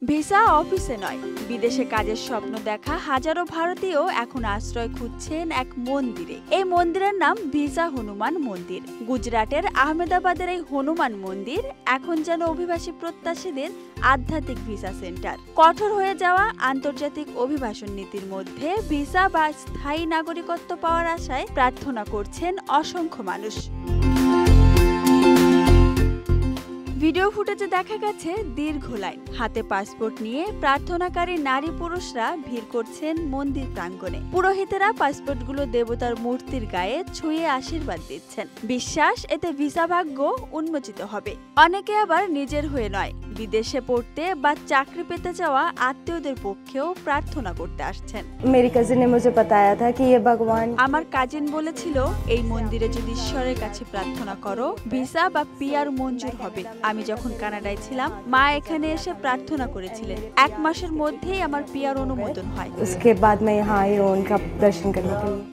Visa অফিসে নয়, বিদেশে কাজের স্বপ্ন দেখা হাজারো ভারতীয় এখন আশ্রয় খুঁজছেন এক মন্দিরে। এই মন্দিরের নাম ভিসা হনুমান মন্দির। গুজরাটের আহমেদাবাদের এই হনুমান মন্দির এখন যেন অভিবাসী প্রত্যাশীদের আধ্যাত্মিক ভিসা সেন্টার। কঠোর হয়ে যাওয়া আন্তর্জাতিক অভিবাসন নীতির মধ্যে ভিসা বা স্থায়ী নাগরিকত্ব পাওয়ার আশায় প্রার্থনা করছেন অসংখ্য মানুষ। ভিডিও ফুটেজে দেখা গেছে দীর্ঘ লাইন, হাতে পাসপোর্ট নিয়ে প্রার্থনাকারী নারী পুরুষরা ভিড় করছেন মন্দির প্রাঙ্গণে। পুরোহিতেরা পাসপোর্টগুলো দেবতার মূর্তির গায়ে ছুঁয়ে আশীর্বাদ দিচ্ছেন, বিশ্বাস এতে ভিসা ভাগ্য উন্মোচিত হবে। অনেকে আবার নিজের হয়ে নয়, বিদেশে পড়তে বা চাকরি পেতে যাওয়া আত্মীয়দের পক্ষেও প্রার্থনা করতে আসছেন। আমার কাজিন বলেছিল, এই মন্দিরে যদি ঈশ্বরের কাছে প্রার্থনা করো ভিসা বা পিআর মঞ্জুর হবে। আমি যখন কানাডায় ছিলাম, মা এখানে এসে প্রার্থনা করেছিলেন, 1 মাসের মধ্যেই আমার পিআর অনুমোদন হয়।